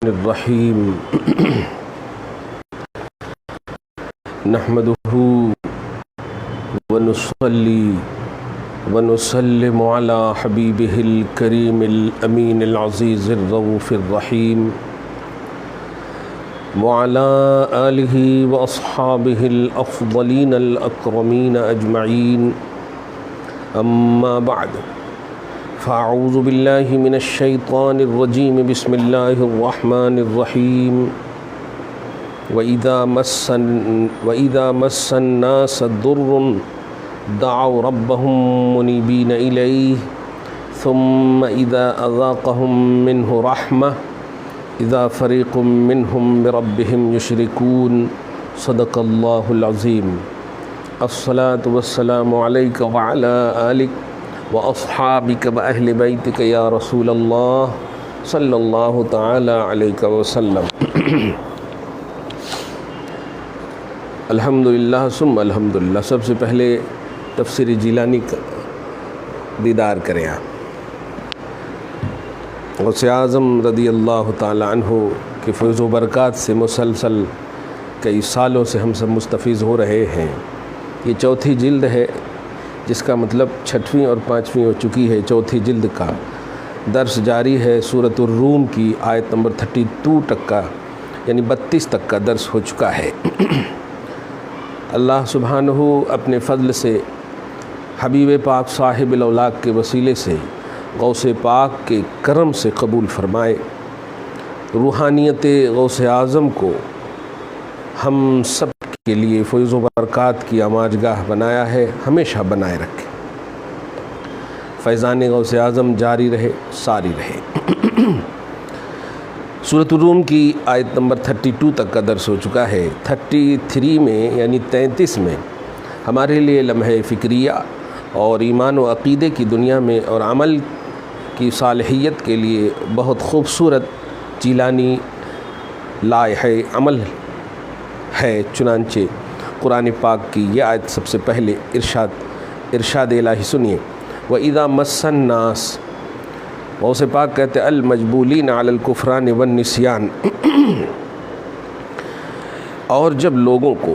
الرحیم نحمده ونصلی ونسلم علی حبیبہ الکریم الامین العزیز الرؤوف الرحیم وعلى آلہ واصحابہ الافضلین الاکرمین اجمعین اما بعد فاعوذ باللہ من الشیطان الرجیم بسم اللہ الرحمن الرحیم وَإِذَا مَسَّ النَّاسَ ضُرٌّ دَعَوْا رَبَّهُم مُنِيبِينَ إِلَيْهِ ثُمَّ إِذَا أَذَاقَهُم مِّنْهُ رَحْمَةً إِذَا فَرِيقٌ مِّنْهُم بِرَبِّهِمْ يُشْرِكُونَ صدق اللہ العظیم۔ الصلاة والسلام علیک وعلی آلک وَأَصْحَابِكَ وَأَهْلِ بَيْتِكَ يَا رسول اللہ صلی اللہ تعالی علیہ وسلم۔ الحمدللہ ثم الحمدللہ۔ سب سے پہلے تفسیر جیلانی کا دیدار کریں آپ۔ غوث اعظم رضی اللہ تعالی عنہ کے فیض و برکات سے مسلسل کئی سالوں سے ہم سب مستفیض ہو رہے ہیں۔ یہ چوتھی جلد ہے، جس کا مطلب چھٹویں اور پانچویں ہو چکی ہے۔ چوتھی جلد کا درس جاری ہے۔ سورۃ الروم کی آیت نمبر 32 تک کا، یعنی 32 تک کا درس ہو چکا ہے۔ اللہ سبحانہ اپنے فضل سے حبیب پاک صاحب الاولاق کے وسیلے سے غوث پاک کے کرم سے قبول فرمائے۔ روحانیت غوث اعظم کو ہم سب کے لیے فیض و برکات کی آماجگاہ بنایا ہے، ہمیشہ بنائے رکھے۔ فیضان غوث اعظم جاری رہے، ساری رہے۔ سورۃ الروم کی آیت نمبر 32 تک کا درس ہو چکا ہے۔ 33 میں یعنی 33 میں ہمارے لیے لمحہ فکریہ اور ایمان و عقیدے کی دنیا میں اور عمل کی صالحیت کے لیے بہت خوبصورت جیلانی لائحہ عمل ہے۔ چنانچہ قرآن پاک کی یہ آیت سب سے پہلے ارشاد الہی سنیے۔ وَإِذَا مَسَّ النَّاسَ، غوث پاک کہتے المجبولین علی الکفران والنسیان، اور جب لوگوں کو،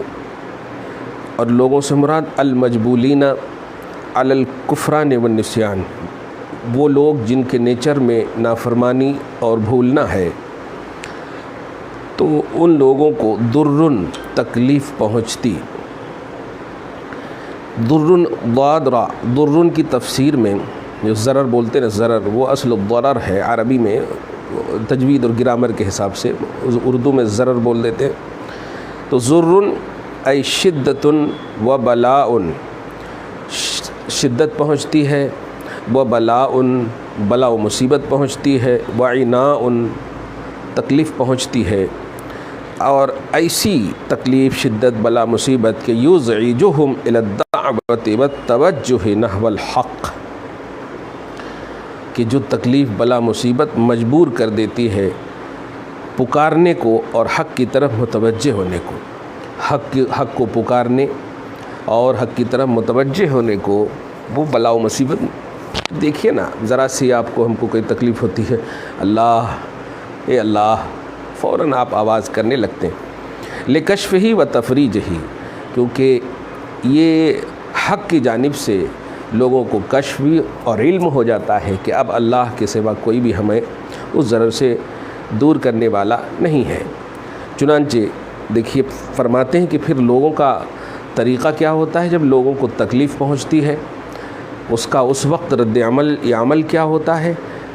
اور لوگوں سے مراد المجبولین علی الکفران والنسیان، وہ لوگ جن کے نیچر میں نافرمانی اور بھولنا ہے، تو ان لوگوں کو درن تکلیف پہنچتی۔ درن ضادرہ، درن کی تفسیر میں جو ضرر بولتے ہیں نا، ضرر وہ اصل الضرر ہے عربی میں، تجوید اور گرامر کے حساب سے اردو میں ضرر بول دیتے ہیں۔ تو ضرن ای شدت و بلاء، شدت پہنچتی ہے، و بلاء، بلا و مصیبت پہنچتی ہے، و عناء، تکلیف پہنچتی ہے، اور ایسی تکلیف، شدت، بلا، مصیبت کہ یزعجہم الی الدعوۃ والتوجہ نحو الحق، کہ جو تکلیف، بلا، مصیبت مجبور کر دیتی ہے پکارنے کو اور حق کی طرف متوجہ ہونے کو، حق کو پکارنے اور حق کی طرف متوجہ ہونے کو، وہ بلا و مصیبت۔ دیکھیے نا، ذرا سی آپ کو، ہم کو کوئی تکلیف ہوتی ہے، اللہ اے اللہ، فوراً آپ آواز کرنے لگتے ہیں۔ لکشفہ و تفریجہ، کیونکہ یہ حق کی جانب سے لوگوں کو کشف بھی اور علم ہو جاتا ہے کہ اب اللہ کے سوا کوئی بھی ہمیں اس ضرر سے دور کرنے والا نہیں ہے۔ چنانچہ دیکھیے فرماتے ہیں کہ پھر لوگوں کا طریقہ کیا ہوتا ہے جب لوگوں کو تکلیف پہنچتی ہے، اس کا اس وقت رد عمل یا عمل کیا ہوتا ہے۔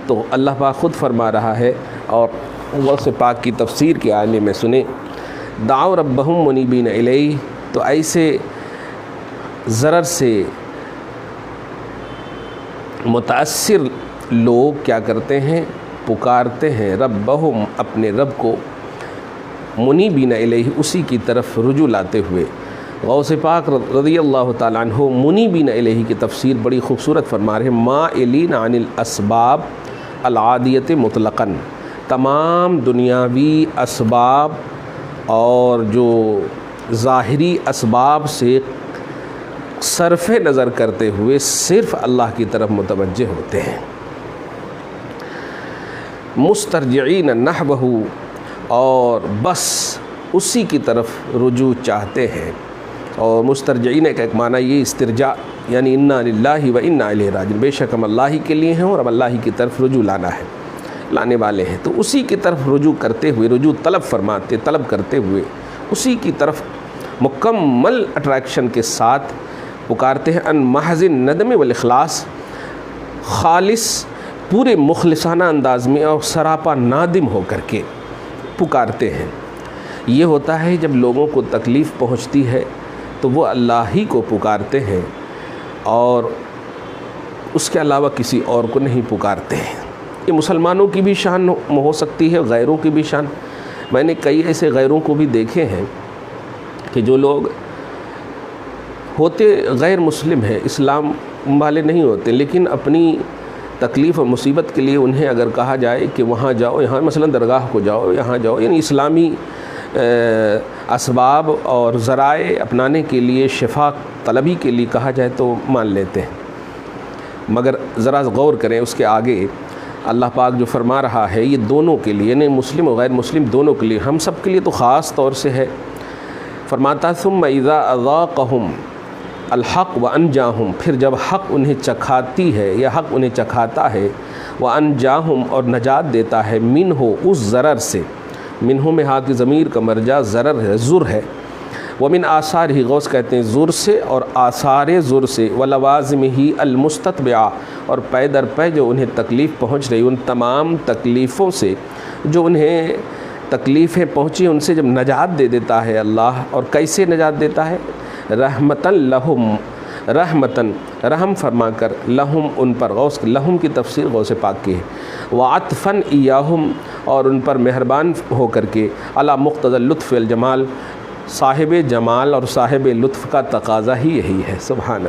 تو اللہ پاک خود فرما رہا ہے، اور غوث پاک کی تفسیر کے آنے میں سنیں۔ دعوا ربہم منیبین الیہ، تو ایسے ضرر سے متاثر لوگ کیا کرتے ہیں، پکارتے ہیں ربہم، اپنے رب کو، منیبین الیہ، اسی کی طرف رجوع لاتے ہوئے۔ غوث پاک رضی اللہ تعالیٰ عنہ منیبین الیہ کی تفسیر بڑی خوبصورت فرما رہے ہیں۔ مائلین عن الاسباب العادیۃ مطلقاً، تمام دنیاوی اسباب اور جو ظاہری اسباب سے صرف نظر کرتے ہوئے صرف اللہ کی طرف متوجہ ہوتے ہیں۔ مسترجعین نحوہ اور بس اسی کی طرف رجوع چاہتے ہیں۔ اور مسترجعین کا ایک معنی یہ استرجاع، یعنی انا للہ و انا الیہ راجعون، بے شک ہم اللہ ہی کے لیے ہیں اور اب اللہ ہی کی طرف رجوع لانے والے ہیں۔ تو اسی کی طرف رجوع کرتے ہوئے، رجوع طلب کرتے ہوئے اسی کی طرف مکمل اٹریکشن کے ساتھ پکارتے ہیں، ان محض الندم والاخلاص، خالص پورے مخلصانہ انداز میں اور سراپا نادم ہو کر کے پکارتے ہیں۔ یہ ہوتا ہے جب لوگوں کو تکلیف پہنچتی ہے تو وہ اللہ ہی کو پکارتے ہیں اور اس کے علاوہ کسی اور کو نہیں پکارتے ہیں۔ یہ مسلمانوں کی بھی شان ہو سکتی ہے، غیروں کی بھی شان۔ میں نے کئی ایسے غیروں کو بھی دیکھے ہیں کہ جو لوگ ہوتے غیر مسلم ہیں، اسلام والے نہیں ہوتے، لیکن اپنی تکلیف اور مصیبت کے لیے انہیں اگر کہا جائے کہ وہاں جاؤ، یہاں مثلا درگاہ کو جاؤ، یہاں جاؤ، یعنی اسلامی اسباب اور ذرائع اپنانے کے لیے، شفا طلبی کے لیے کہا جائے تو مان لیتے ہیں۔ مگر ذرا غور کریں اس کے آگے اللہ پاک جو فرما رہا ہے یہ دونوں کے لیے، یعنی مسلم و غیر مسلم دونوں کے لیے، ہم سب کے لیے تو خاص طور سے ہے۔ فرماتا ثم اذا اذاقہم الحق وانجاہم، پھر جب حق انہیں چکھاتی ہے یا حق انہیں چکھاتا ہے، وانجاہم اور نجات دیتا ہے، منہ اس ضرر سے، منہ میں ہاتھ کی ضمیر کا مرجع ضرر ہے، ضر ہے، ومن آثار ہی، غوث کہتے ہیں ضر سے اور آثار ضر سے، ولوازم ہی المستتبعہ، اور پے در پے جو انہیں تکلیف پہنچ رہی، ان تمام تکلیفوں سے جو انہیں تکلیفیں پہنچی ان سے جب نجات دے دیتا ہے اللہ۔ اور کیسے نجات دیتا ہے؟ رحمتاً لہم، رحمتاً رحم فرما کر، لہم ان پر، غوث لہم کی تفسیر غوث پاک کی ہے، وعطفاً ایاہم اور ان پر مہربان ہو کر کے، علی مقتضی اللطف والجمال، صاحب جمال اور صاحب لطف کا تقاضا ہی یہی ہے۔ سبحان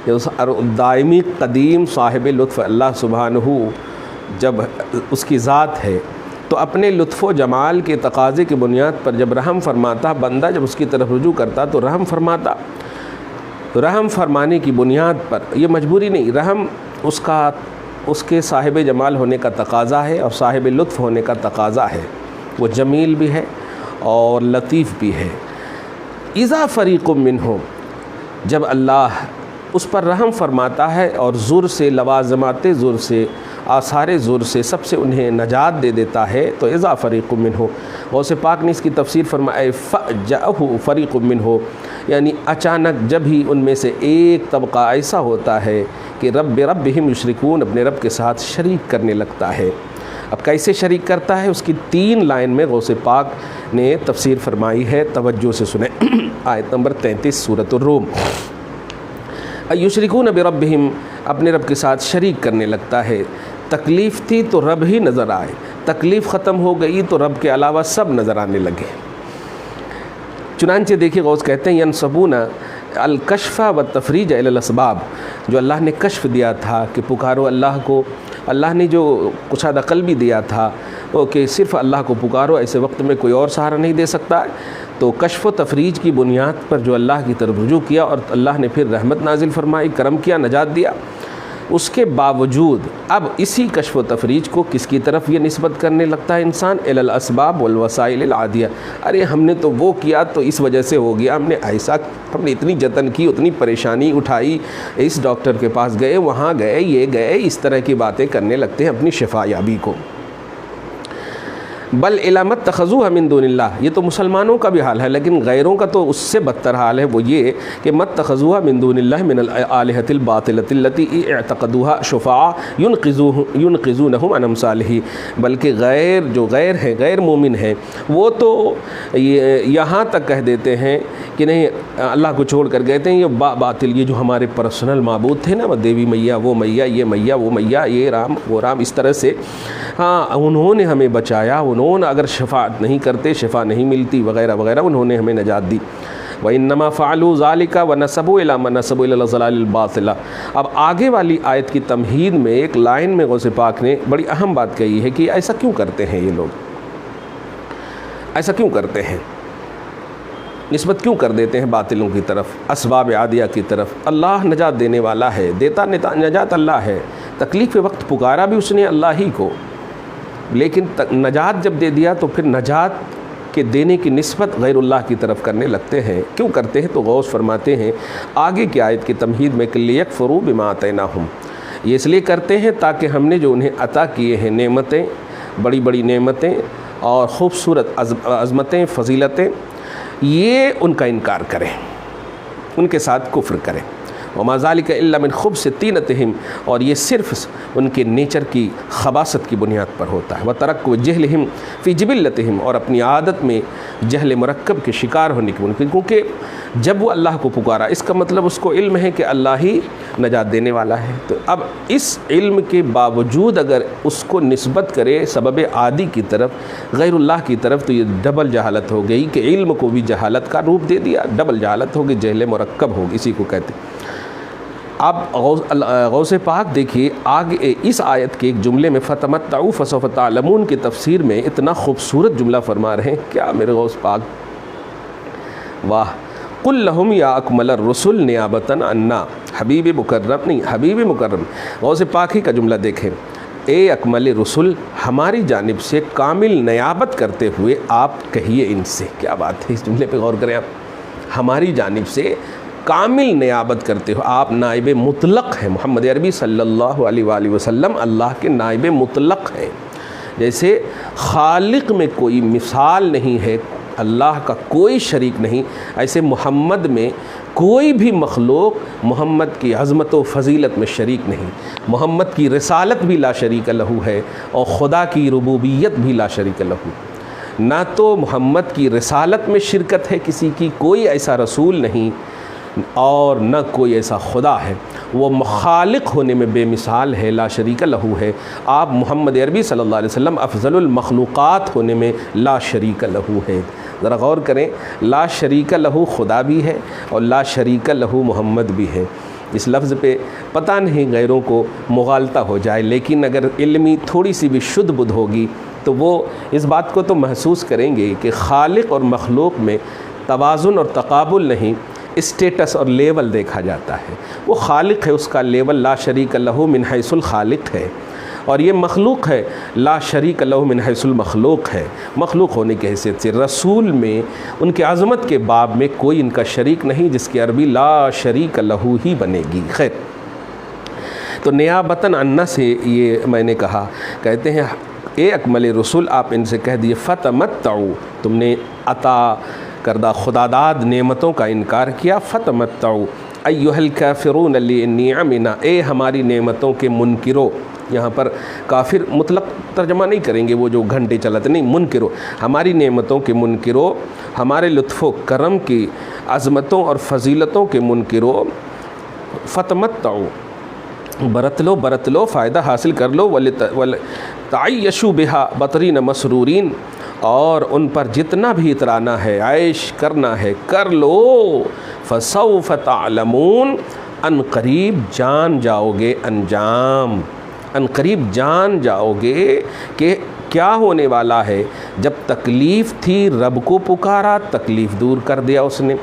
اللہ، دائمی قدیم صاحب لطف اللہ سبحانہ جب اس کی ذات ہے تو اپنے لطف و جمال کے تقاضے کی بنیاد پر جب رحم فرماتا، بندہ جب اس کی طرف رجوع کرتا تو رحم فرماتا۔ رحم فرمانے کی بنیاد پر، یہ مجبوری نہیں، رحم اس کے صاحب جمال ہونے کا تقاضا ہے اور صاحب لطف ہونے کا تقاضا ہے، وہ جمیل بھی ہے اور لطیف بھی ہے۔ اذا فریق منہم، جب اللہ اس پر رحم فرماتا ہے اور ذر سے، لوازمات ذر سے، آثار ذر سے، سب سے انہیں نجات دے دیتا ہے، تو اذا فریق منہ، غوث پاک نے اس کی تفسیر فرمائی فجأہ فریق منہ، یعنی اچانک جب ہی ان میں سے ایک طبقہ ایسا ہوتا ہے کہ ربہم یشرکون، اپنے رب کے ساتھ شریک کرنے لگتا ہے۔ اب کیسے شریک کرتا ہے اس کی 3 لائن میں غوث پاک نے تفسیر فرمائی ہے، توجہ سے سنیں۔ آیت نمبر 33 سورۃ الروم، یشرکون بربہم، اپنے رب کے ساتھ شریک کرنے لگتا ہے۔ تکلیف تھی تو رب ہی نظر آئے، تکلیف ختم ہو گئی تو رب کے علاوہ سب نظر آنے لگے۔ چنانچہ دیکھیے غوث کہتے ہیں ینسبون الکشف والتفریج الی الاسباب، جو اللہ نے کشف دیا تھا کہ پکارو اللہ کو، اللہ نے جو کشادہ قلبی دیا تھا کہ صرف اللہ کو پکارو، ایسے وقت میں کوئی اور سہارا نہیں دے سکتا، تو کشف و تفریج کی بنیاد پر جو اللہ کی طرف رجوع کیا اور اللہ نے پھر رحمت نازل فرمائی، کرم کیا، نجات دیا، اس کے باوجود اب اسی کشف و تفریج کو کس کی طرف یہ نسبت کرنے لگتا ہے انسان؟ الی الاسباب والوسائل العادیہ، ارے ہم نے تو وہ کیا تو اس وجہ سے ہو گیا، ہم نے اتنی جتن کی، اتنی پریشانی اٹھائی، اس ڈاکٹر کے پاس گئے، وہاں گئے، یہ گئے، اس طرح کی باتیں کرنے لگتے ہیں اپنی شفا یابی کو۔ بل الی ما اتخذوہ من دون اللہ، یہ تو مسلمانوں کا بھی حال ہے، لیکن غیروں کا تو اس سے بدتر حال ہے، وہ یہ کہ ما اتخذوہ من دون اللہ من الآلہۃ الباطلۃ التی اعتقدوہا شفعاء ینقذونہم عن امثالہ، بلکہ جو غیر ہیں، غیر مومن ہیں، وہ تو یہاں تک کہہ دیتے ہیں کہ نہیں، اللہ کو چھوڑ کر کہتے ہیں یہ باطل، یہ جو ہمارے پرسنل معبود تھے نا، وہ دیوی میاں، وہ میاں، یہ میاں، وہ میاں، یہ رام، وہ رام، اس طرح سے، ہاں انہوں نے ہمیں بچایا، انہوں نے اگر شفاعت نہیں کرتے شفا نہیں ملتی وغیرہ وغیرہ، انہوں نے ہمیں نجات دی۔ وَإِنَّمَا فَعَلُوا ذَلِكَ وَنَسَبُوا إِلَىٰ مَن نَسَبُوا إِلَى الضَّلَالِ الْبَاطِلِ۔ اب آگے والی آیت کی تمہید میں ایک لائن میں غوث پاک نے بڑی اہم بات کہی ہے کہ ایسا کیوں کرتے ہیں یہ لوگ، ایسا کیوں کرتے ہیں، نسبت کیوں کر دیتے ہیں باطلوں کی طرف، اسباب عادیہ کی طرف۔ اللہ نجات دینے والا ہے، دیتا نجات اللہ ہے، تکلیف کے وقت پکارا بھی اس نے اللہ ہی کو، لیکن نجات جب دے دیا تو پھر نجات کے دینے کی نسبت غیر اللہ کی طرف کرنے لگتے ہیں۔ کیوں کرتے ہیں؟ تو غوث فرماتے ہیں آگے کی آیت کی تمہید میں کہ لیکفروا بما آتیناہم، یہ اس لیے کرتے ہیں تاکہ ہم نے جو انہیں عطا کیے ہیں نعمتیں، بڑی بڑی نعمتیں اور خوبصورت عظمتیں، فضیلتیں، یہ ان کا انکار کریں، ان کے ساتھ کفر کریں۔ وما ذالک الا من خبث طینتہم، اور یہ صرف ان کے نیچر کی خباثت کی بنیاد پر ہوتا ہے۔ وترک جہلہم فی جبلتہم، اور اپنی عادت میں جہل مرکب کے شکار ہونے کی ممکن، کیونکہ جب وہ اللہ کو پکارا اس کا مطلب اس کو علم ہے کہ اللہ ہی نجات دینے والا ہے، تو اب اس علم کے باوجود اگر اس کو نسبت کرے سبب عادی کی طرف، غیر اللہ کی طرف، تو یہ ڈبل جہالت ہو گئی کہ علم کو بھی جہالت کا روپ دے دیا، ڈبل جہالت ہوگی، جہل مرکب ہوگی، اسی کو کہتے ہیں۔ اب غوث پاک دیکھیے آگے اس آیت کے ایک جملے میں فتمتعوا فسوف تعلمون کی تفسیر میں اتنا خوبصورت جملہ فرما رہے ہیں، کیا میرے غوث پاک، واہ! قل لہم یا اکمل الرسل نیابتاً عنا، حبیب مکرم نہیں، حبیب مکرم، غوث پاک ہی کا جملہ دیکھیں، اے اکمل رسول، ہماری جانب سے کامل نیابت کرتے ہوئے آپ کہیے ان سے۔ کیا بات ہے، اس جملے پہ غور کریں آپ، ہماری جانب سے کامل نیابت کرتے ہو، آپ نائب مطلق ہیں، محمد عربی صلی اللہ علیہ وآلہ وسلم اللہ کے نائب مطلق ہیں۔ جیسے خالق میں کوئی مثال نہیں ہے، اللہ کا کوئی شریک نہیں، ایسے محمد میں کوئی بھی مخلوق محمد کی عظمت و فضیلت میں شریک نہیں۔ محمد کی رسالت بھی لا شریک لہ ہے، اور خدا کی ربوبیت بھی لا شریک لہ۔ نہ تو محمد کی رسالت میں شرکت ہے کسی کی، کوئی ایسا رسول نہیں، اور نہ کوئی ایسا خدا ہے، وہ خالق ہونے میں بے مثال ہے، لا شریک لہ ہے۔ آپ محمد عربی صلی اللہ علیہ وسلم افضل المخلوقات ہونے میں لا شریک لہ ہے۔ ذرا غور کریں، لا شریک لہ خدا بھی ہے اور لا شریک لہ محمد بھی ہے۔ اس لفظ پہ پتہ نہیں غیروں کو مغالطہ ہو جائے، لیکن اگر علمی تھوڑی سی بھی شدھ بدھ ہوگی تو وہ اس بات کو تو محسوس کریں گے کہ خالق اور مخلوق میں توازن اور تقابل نہیں، اسٹیٹس اور لیول دیکھا جاتا ہے۔ وہ خالق ہے، اس کا لیول لا شریک لہ من حیث الخالق ہے، اور یہ مخلوق ہے، لا شریک لہ من حیث المخلوق ہے۔ مخلوق ہونے کی حیثیت سے رسول میں ان کے عظمت کے باب میں کوئی ان کا شریک نہیں، جس کی عربی لا شریک لہ ہی بنے گی۔ خیر، تو نیابتاً عنا سے یہ میں نے کہا، کہتے ہیں اے اکمل رسول، آپ ان سے کہہ دیے فتمتعوا، تم نے عطا کردہ خداداد نعمتوں کا انکار کیا، فتمتعوا ایھا الکافرون لنعمنا، اے ہماری نعمتوں کے منکرو۔ یہاں پر کافر مطلق ترجمہ نہیں کریں گے، وہ جو گھنٹے چلاتے نہیں، منکرو، ہماری نعمتوں کے منکرو، ہمارے لطف و کرم کی عظمتوں اور فضیلتوں کے منکرو، فتمتعوا، برت لو، فائدہ حاصل کر لو، تعیشوا بہا بطرین مسرورین، اور ان پر جتنا بھی اترانا ہے، عیش کرنا ہے، کر لو، فسوف تعلمون، ان قریب جان جاؤ گے انجام، ان قریب جان جاؤ گے کہ کیا ہونے والا ہے۔ جب تکلیف تھی رب کو پکارا، تکلیف دور کر دیا، اس نے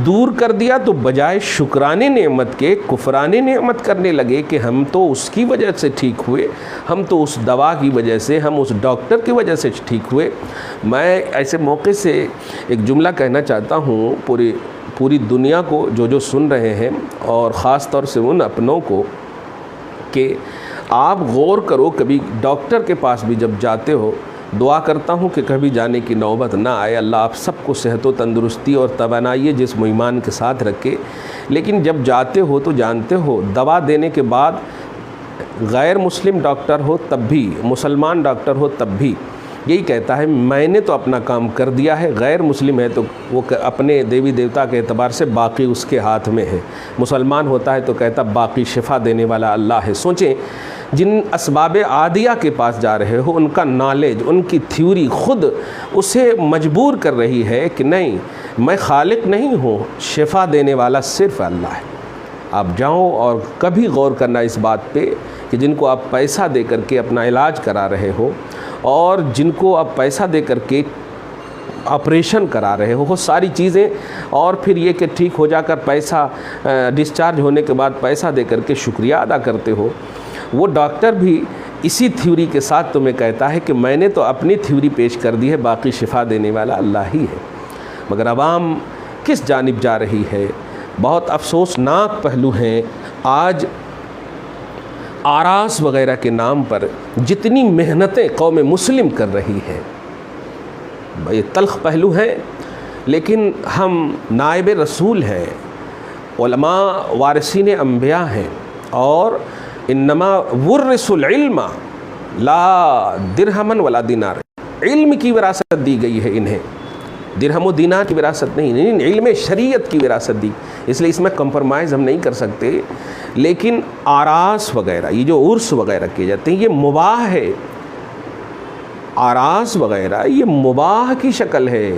دور کر دیا، تو بجائے شکرانے نعمت کے کفرانے نعمت کرنے لگے کہ ہم تو اس کی وجہ سے ٹھیک ہوئے، ہم تو اس دوا کی وجہ سے، ہم اس ڈاکٹر کی وجہ سے ٹھیک ہوئے۔ میں ایسے موقع سے ایک جملہ کہنا چاہتا ہوں پوری دنیا کو، جو سن رہے ہیں، اور خاص طور سے ان اپنوں کو، کہ آپ غور کرو، کبھی ڈاکٹر کے پاس بھی جب جاتے ہو، دعا کرتا ہوں کہ کبھی جانے کی نوبت نہ آئے، اللہ آپ سب کو صحت و تندرستی اور توانائی جسم و ایمان کے ساتھ رکھے، لیکن جب جاتے ہو تو جانتے ہو دوا دینے کے بعد غیر مسلم ڈاکٹر ہو تب بھی، مسلمان ڈاکٹر ہو تب بھی یہی کہتا ہے میں نے تو اپنا کام کر دیا ہے، غیر مسلم ہے تو وہ اپنے دیوی دیوتا کے اعتبار سے باقی اس کے ہاتھ میں ہے، مسلمان ہوتا ہے تو کہتا باقی شفا دینے والا اللہ ہے۔ سوچیں، جن اسباب عادیہ کے پاس جا رہے ہو، ان کا نالج، ان کی تھیوری خود اسے مجبور کر رہی ہے کہ نہیں، میں خالق نہیں ہوں، شفا دینے والا صرف اللہ ہے۔ آپ جاؤ اور کبھی غور کرنا اس بات پہ کہ جن کو آپ پیسہ دے کر کے اپنا علاج کرا رہے ہو، اور جن کو آپ پیسہ دے کر کے آپریشن کرا رہے ہو، وہ ساری چیزیں، اور پھر یہ کہ ٹھیک ہو جا کر پیسہ ڈسچارج ہونے کے بعد پیسہ دے کر کے شکریہ ادا کرتے ہو، وہ ڈاکٹر بھی اسی تھیوری کے ساتھ تمہیں کہتا ہے کہ میں نے تو اپنی تھیوری پیش کر دی ہے، باقی شفا دینے والا اللہ ہی ہے۔ مگر عوام کس جانب جا رہی ہے؟ بہت افسوسناک پہلو ہیں۔ آج آراس وغیرہ کے نام پر جتنی محنتیں قوم مسلم کر رہی ہے، یہ تلخ پہلو ہیں، لیکن ہم نائب رسول ہیں، علماء وارثین انبیاء ہیں، اور انما ورث العلم لا درہمن ولا دینار، علم کی وراثت دی گئی ہے انہیں، درہم و دینار کی وراثت نہیں، علم شریعت کی وراثت دی، اس لیے اس میں کمپرمائز ہم نہیں کر سکتے۔ لیکن آراس وغیرہ، یہ جو عرس وغیرہ کیے جاتے ہیں، یہ مباح ہے۔ آراس وغیرہ یہ مباح کی شکل ہے،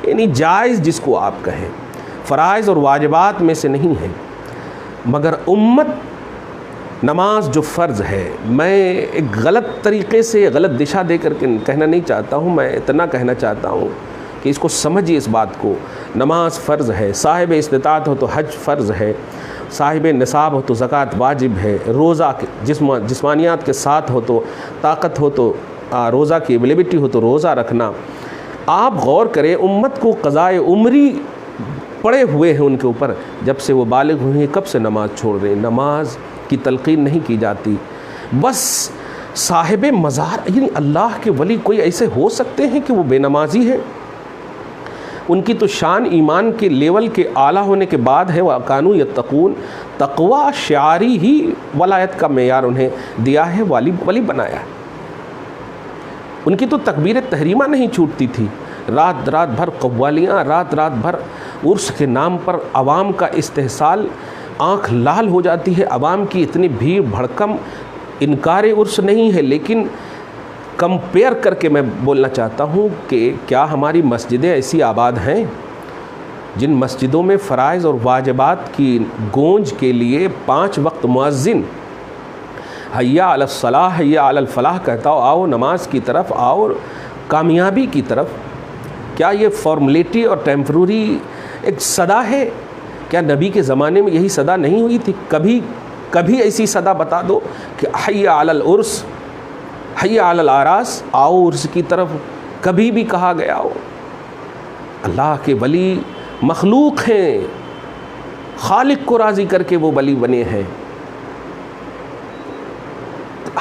یعنی جائز جس کو آپ کہیں، فرائض اور واجبات میں سے نہیں ہے۔ مگر امت نماز جو فرض ہے، میں ایک غلط طریقے سے غلط دشا دے کر کے کہنا نہیں چاہتا ہوں، میں اتنا کہنا چاہتا ہوں کہ اس کو سمجھیے، اس بات کو۔ نماز فرض ہے، صاحب استطاعت ہو تو حج فرض ہے، صاحب نصاب ہو تو زکوٰۃ واجب ہے، روزہ جسمانیات کے ساتھ ہو تو، طاقت ہو تو روزہ کی اویلیبلٹی ہو تو روزہ رکھنا۔ آپ غور کریں، امت کو قضائے عمری پڑے ہوئے ہیں ان کے اوپر، جب سے وہ بالغ ہوئے ہیں کب سے نماز چھوڑ رہے ہیں، نماز کی تلقین نہیں کی جاتی۔ بس صاحب مزار، یعنی اللہ کے ولی کوئی ایسے ہو سکتے ہیں کہ وہ بے نمازی ہے؟ ان کی تو شان ایمان کے لیول کے اعلیٰ ہونے کے بعد ہے، وَكَانُوا يَتَّقُونَ، تقوی شعاری ہی ولایت کا معیار انہیں دیا ہے، ولی بنایا ہے۔ ان کی تو تکبیر تحریمہ نہیں چھوٹتی تھی، رات رات بھر قوالیاں، رات رات بھر عرس کے نام پر عوام کا استحصال، آنکھ لال ہو جاتی ہے عوام کی، اتنی بھیڑ بھڑکم۔ انکار عرس نہیں ہے، لیکن کمپیئر کر کے میں بولنا چاہتا ہوں کہ کیا ہماری مسجدیں ایسی آباد ہیں جن مسجدوں میں فرائض اور واجبات کی گونج کے لیے 5 وقت مؤذن حیا علی الصلاح حیا علی الفلاح کہتا ہو، آؤ نماز کی طرف، آؤ کامیابی کی طرف؟ کیا یہ فارملیٹی اور ٹیمپروری ایک صدا ہے؟ کیا نبی کے زمانے میں یہی صدا نہیں ہوئی تھی؟ کبھی ایسی صدا بتا دو کہ حیا علی العرس حیا علی الاراس، آؤ عرس کی طرف، کبھی بھی کہا گیا ہو؟ اللہ کے ولی مخلوق ہیں، خالق کو راضی کر کے وہ ولی بنے ہیں۔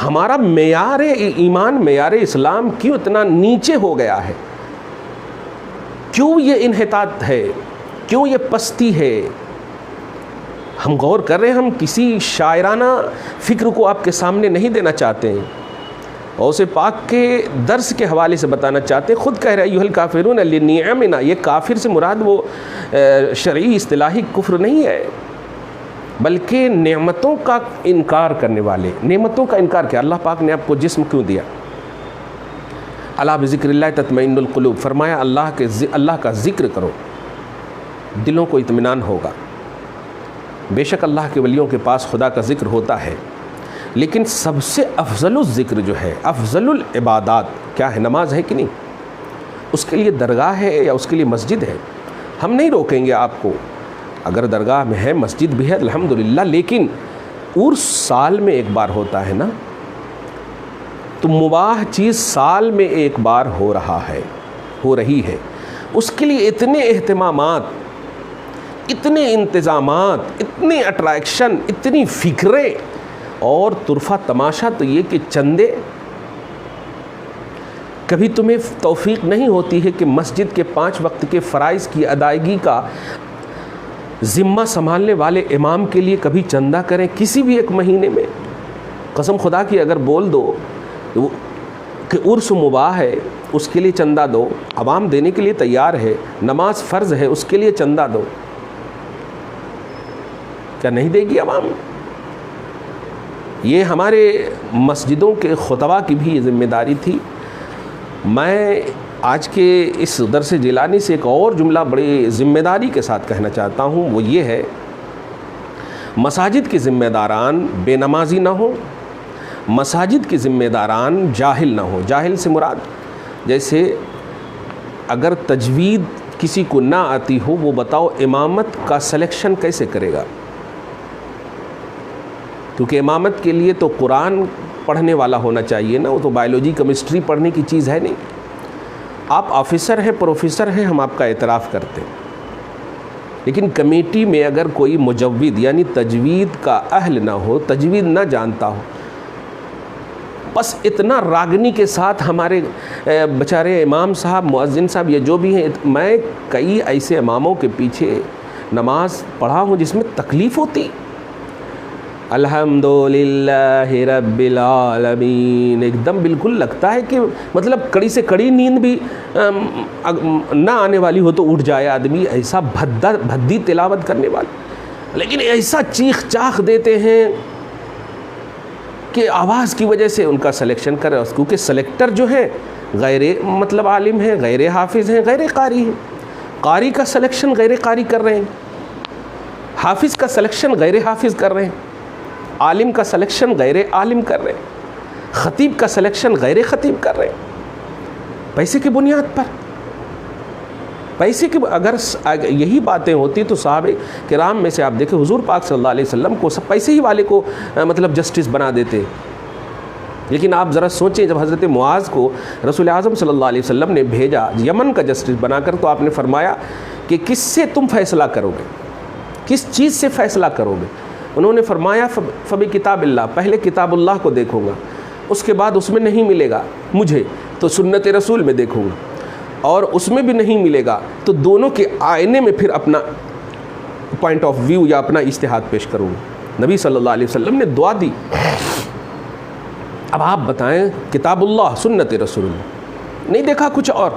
ہمارا معیار ایمان، معیار اسلام کیوں اتنا نیچے ہو گیا ہے؟ کیوں یہ انحطاط ہے؟ کیوں یہ پستی ہے؟ ہم غور کر رہے ہیں، ہم کسی شاعرانہ فکر کو آپ کے سامنے نہیں دینا چاہتے ہیں، غوث پاک کے درس کے حوالے سے بتانا چاہتے ہیں۔ خود کہہ رہے ایھا الکافرون لنعمنا، یہ کافر سے مراد وہ شرعی اصطلاحی کفر نہیں ہے، بلکہ نعمتوں کا انکار کرنے والے۔ نعمتوں کا انکار کیا؟ اللہ پاک نے آپ کو جسم کیوں دیا؟ الا بذکر اللہ تطمئن القلوب، فرمایا اللہ کا ذکر کرو، دلوں کو اطمینان ہوگا۔ بے شک اللہ کے ولیوں کے پاس خدا کا ذکر ہوتا ہے، لیکن سب سے افضل الذکر جو ہے، افضل العبادات کیا ہے؟ نماز ہے کہ نہیں؟ اس کے لیے درگاہ ہے یا اس کے لیے مسجد ہے؟ ہم نہیں روکیں گے آپ کو، اگر درگاہ میں ہے، مسجد بھی ہے الحمدللہ، لیکن عرس سال میں ایک بار ہوتا ہے نا، تو مباح چیز سال میں ایک بار ہو رہی ہے، اس کے لیے اتنے اہتمامات، اتنے انتظامات، اتنے اٹریکشن، اتنی فکریں، اور طرفہ تماشا تو یہ کہ چندے۔ کبھی تمہیں توفیق نہیں ہوتی ہے کہ مسجد کے 5 وقت کے فرائض کی ادائیگی کا ذمہ سنبھالنے والے امام کے لیے کبھی چندہ کریں کسی بھی ایک مہینے میں؟ قسم خدا کی اگر بول دو کہ عرس مباح ہے، اس کے لیے چندہ دو، عوام دینے کے لیے تیار ہے، نماز فرض ہے، اس کے لیے چندہ دو، کیا نہیں دے گی عوام؟ یہ ہمارے مسجدوں کے خطبہ کی بھی یہ ذمہ داری تھی۔ میں آج کے اس درس جیلانی سے ایک اور جملہ بڑی ذمہ داری کے ساتھ کہنا چاہتا ہوں، وہ یہ ہے، مساجد کے ذمہ داران بے نمازی نہ ہوں، مساجد کے ذمہ داران جاہل نہ ہوں۔ جاہل سے مراد جیسے اگر تجوید کسی کو نہ آتی ہو، وہ بتاؤ امامت کا سلیکشن کیسے کرے گا؟ کیونکہ امامت کے لیے تو قرآن پڑھنے والا ہونا چاہیے نا، وہ تو بایولوجی کیمسٹری پڑھنے کی چیز ہے نہیں۔ آپ آفیسر ہیں، پروفیسر ہیں، ہم آپ کا اعتراف کرتے ہیں، لیکن کمیٹی میں اگر کوئی مجود یعنی تجوید کا اہل نہ ہو، تجوید نہ جانتا ہو، بس اتنا راگنی کے ساتھ ہمارے بیچارے امام صاحب، مؤذن صاحب، یہ جو بھی ہیں، میں کئی ایسے اماموں کے پیچھے نماز پڑھا ہوں جس میں تکلیف ہوتی، الحمدللہ رب العالمین، ایک دم بالکل لگتا ہے کہ مطلب کڑی سے کڑی نیند بھی نہ آنے والی ہو تو اٹھ جائے آدمی، ایسا بھدی تلاوت کرنے والا، لیکن ایسا چیخ چاخ دیتے ہیں کہ آواز کی وجہ سے ان کا سلیکشن کرے، کیونکہ سلیکٹر جو ہے غیر مطلب عالم ہیں، غیر حافظ ہیں، غیر قاری ہیں، قاری کا سلیکشن غیر قاری کر رہے ہیں، حافظ کا سلیکشن غیر حافظ کر رہے ہیں، عالم کا سلیکشن غیر عالم کر رہے ہیں، خطیب کا سلیکشن غیر خطیب کر رہے ہیں، پیسے کی بنیاد پر۔ پیسے کی اگر یہی باتیں ہوتی تو صحابہ کرام میں سے آپ دیکھیں حضور پاک صلی اللہ علیہ وسلم کو سب پیسے ہی والے کو مطلب جسٹس بنا دیتے، لیکن آپ ذرا سوچیں جب حضرت معاذ کو رسول اعظم صلی اللہ علیہ وسلم نے بھیجا یمن کا جسٹس بنا کر، تو آپ نے فرمایا کہ کس سے تم فیصلہ کرو گے، کس چیز سے فیصلہ کرو گے؟ انہوں نے فرمایا فبی کتاب اللہ، پہلے کتاب اللہ کو دیکھوں گا، اس کے بعد اس میں نہیں ملے گا مجھے تو سنت رسول میں دیکھوں گا، اور اس میں بھی نہیں ملے گا تو دونوں کے آئینے میں پھر اپنا پوائنٹ آف ویو یا اپنا اجتہاد پیش کروں گا۔ نبی صلی اللہ علیہ وسلم نے دعا دی۔ اب آپ بتائیں، کتاب اللہ، سنت رسول اللہ، نہیں دیکھا کچھ اور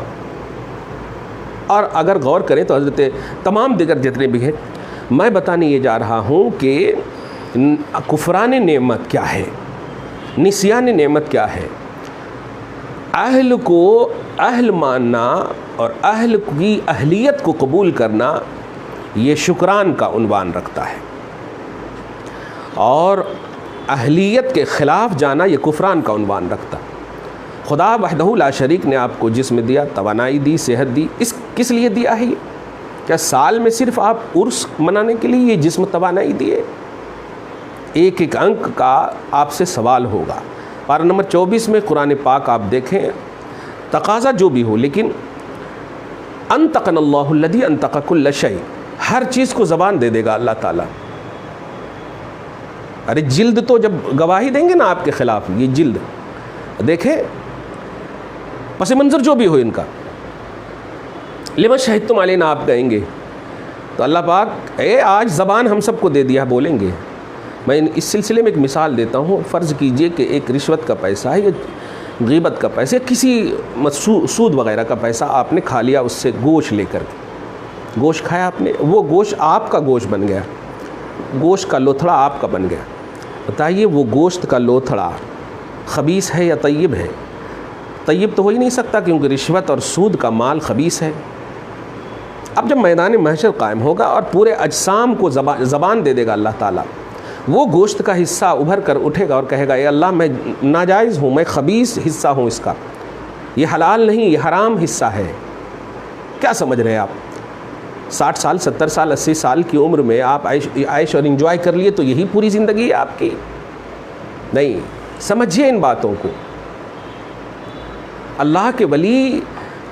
اگر غور کریں تو حضرت تمام دیگر جتنے بھی ہیں، میں بتانے یہ جا رہا ہوں کہ کفران نعمت کیا ہے، نسیان نعمت کیا ہے۔ اہل کو اہل ماننا اور اہل کی اہلیت کو قبول کرنا یہ شکران کا عنوان رکھتا ہے، اور اہلیت کے خلاف جانا یہ کفران کا عنوان رکھتا ہے۔ خدا وحدہ لا شریک نے آپ کو جسم دیا، توانائی دی، صحت دی، اس کس لیے دیا ہے؟ یہ کیا سال میں صرف آپ عرس منانے کے لیے یہ جسم توانائی دیے؟ ایک ایک انک کا آپ سے سوال ہوگا۔ پارہ نمبر 24 میں قرآن پاک آپ دیکھیں، تقاضا جو بھی ہو، لیکن انطقنا اللہ الذی انطق کل شیء، ہر چیز کو زبان دے دے گا اللہ تعالیٰ۔ ارے جلد تو جب گواہی دیں گے نا آپ کے خلاف، یہ جلد دیکھیں، پس منظر جو بھی ہو ان کا، لما شہدتم علینا آپ کہیں گے، تو اللہ پاک آج زبان ہم سب کو دے دیا، بولیں گے۔ میں اس سلسلے میں ایک مثال دیتا ہوں۔ فرض کیجئے کہ ایک رشوت کا پیسہ ہے، یا غیبت کا پیسہ، کسی سود وغیرہ کا پیسہ آپ نے کھا لیا، اس سے گوشت لے کر کے گوشت کھایا آپ نے، وہ گوشت آپ کا گوشت بن گیا، گوشت کا لوتھڑا آپ کا بن گیا۔ بتائیے وہ گوشت کا لوتھڑا خبیث ہے یا طیب ہے؟ طیب تو ہو ہی نہیں سکتا، کیونکہ رشوت اور سود کا مال خبیث ہے۔ اب جب میدان محشر قائم ہوگا اور پورے اجسام کو زبان دے دے گا اللہ تعالیٰ، وہ گوشت کا حصہ ابھر کر اٹھے گا اور کہے گا، اے اللہ میں ناجائز ہوں، میں خبیث حصہ ہوں، اس کا یہ حلال نہیں، یہ حرام حصہ ہے۔ کیا سمجھ رہے ہیں آپ؟ 60 سال 70 سال 80 سال کی عمر میں آپ عائش اور انجوائے کر لیے تو یہی پوری زندگی ہے آپ کی؟ نہیں، سمجھیے ان باتوں کو۔ اللہ کے ولی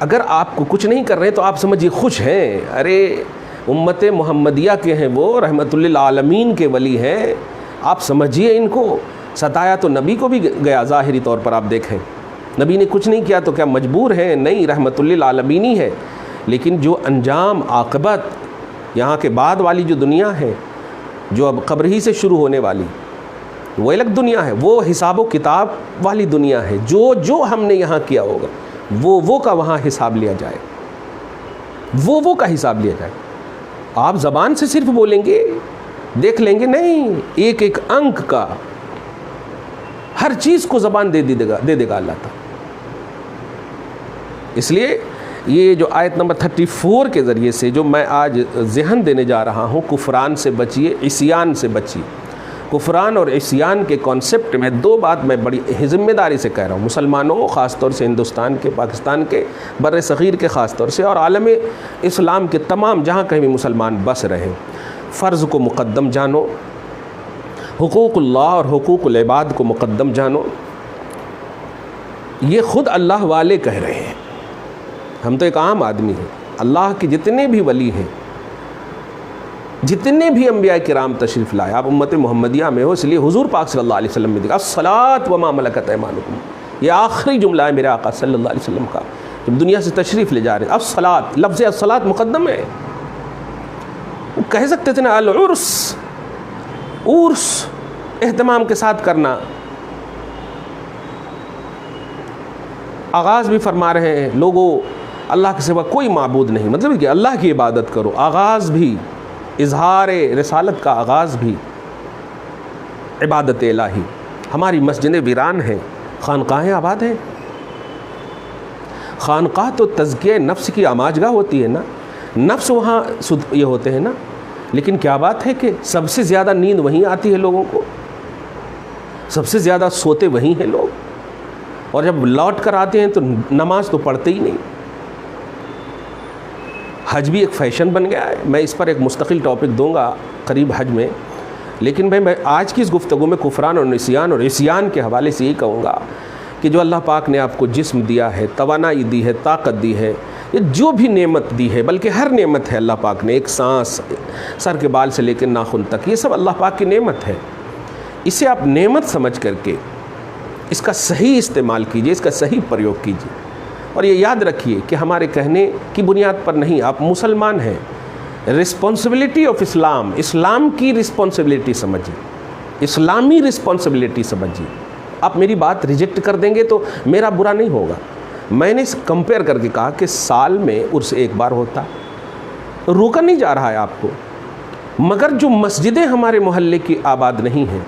اگر آپ کو کچھ نہیں کر رہے تو آپ سمجھیے خوش ہیں، ارے امت محمدیہ کے ہیں، وہ رحمت للعالمین کے ولی ہیں، آپ سمجھیے ان کو۔ ستایا تو نبی کو بھی گیا، ظاہری طور پر آپ دیکھیں، نبی نے کچھ نہیں کیا تو کیا مجبور ہیں؟ نہیں، رحمت للعالمین ہی ہے، لیکن جو انجام عاقبت یہاں کے بعد والی جو دنیا ہے، جو اب قبر ہی سے شروع ہونے والی، وہ الگ دنیا ہے، وہ حساب و کتاب والی دنیا ہے۔ جو ہم نے یہاں کیا ہوگا وہ کا وہاں حساب لیا جائے، وہ کا حساب لیا جائے۔ آپ زبان سے صرف بولیں گے، دیکھ لیں گے، نہیں، ایک ایک انک کا، ہر چیز کو زبان دے دے گا اللہ تعالیٰ۔ اس لیے یہ جو آیت نمبر 34 کے ذریعے سے جو میں آج ذہن دینے جا رہا ہوں، کفران سے بچیے، عصیان سے بچیے۔ کفران اور عصیان کے کانسیپٹ میں دو بات میں بڑی ذمہ داری سے کہہ رہا ہوں، مسلمانوں، خاص طور سے ہندوستان کے، پاکستان کے، بر صغیر کے خاص طور سے، اور عالم اسلام کے تمام جہاں کہیں بھی مسلمان بس رہے۔ فرض کو مقدم جانو، حقوق اللہ اور حقوق العباد کو مقدم جانو. یہ خود اللہ والے کہہ رہے ہیں. ہم تو ایک عام آدمی ہیں. اللہ کے جتنے بھی ولی ہیں, جتنے بھی انبیاء کرام تشریف لائے, آپ امت محمدیہ میں ہو, اس لیے حضور پاک صلی اللہ علیہ وسلم نے دیکھا الصلاۃ وما ملکت ایمانکم, یہ آخری جملہ ہے میرے آقا صلی اللہ علیہ وسلم کا جب دنیا سے تشریف لے جا رہے ہیں. الصلاۃ, لفظ الصلاۃ مقدم ہے. وہ کہہ سکتے تھے نا العرس, عرس اہتمام کے ساتھ کرنا. آغاز بھی فرما رہے ہیں لوگوں اللہ کے سوا کوئی معبود نہیں, مطلب کہ اللہ کی عبادت کرو. آغاز بھی اظہار رسالت کا آغاز بھی عبادت الہی. ہماری مسجدیں ویران ہیں, خانقاہیں آباد ہیں. خانقاہ تو تزکیہ نفس کی آماجگاہ ہوتی ہے نا, نفس وہاں یہ ہوتے ہیں نا. لیکن کیا بات ہے کہ سب سے زیادہ نیند وہیں آتی ہے لوگوں کو, سب سے زیادہ سوتے وہیں ہیں لوگ, اور جب لوٹ کر آتے ہیں تو نماز تو پڑھتے ہی نہیں. حج بھی ایک فیشن بن گیا ہے. میں اس پر ایک مستقل ٹاپک دوں گا قریب حج میں, لیکن میں آج کی اس گفتگو میں کفران اور نسیان اور عصیان کے حوالے سے یہی کہوں گا کہ جو اللہ پاک نے آپ کو جسم دیا ہے, توانائی دی ہے, طاقت دی ہے, یہ جو بھی نعمت دی ہے, بلکہ ہر نعمت ہے اللہ پاک نے, ایک سانس, سر کے بال سے لے کے ناخن تک, یہ سب اللہ پاک کی نعمت ہے. اسے آپ نعمت سمجھ کر کے اس کا صحیح استعمال کیجئے, اس کا صحیح پریوگ کیجئے. اور یہ یاد رکھیے کہ ہمارے کہنے کی بنیاد پر نہیں, آپ مسلمان ہیں. رسپانسبلٹی آف اسلام, اسلام کی رسپانسبلٹی سمجھیے, اسلامی رسپانسبلٹی سمجھیے. آپ میری بات ریجیکٹ کر دیں گے تو میرا برا نہیں ہوگا. میں نے کمپیئر کر کے کہا کہ سال میں عرس ایک بار ہوتا, روکا نہیں جا رہا ہے آپ کو. مگر جو مسجدیں ہمارے محلے کی آباد نہیں ہیں,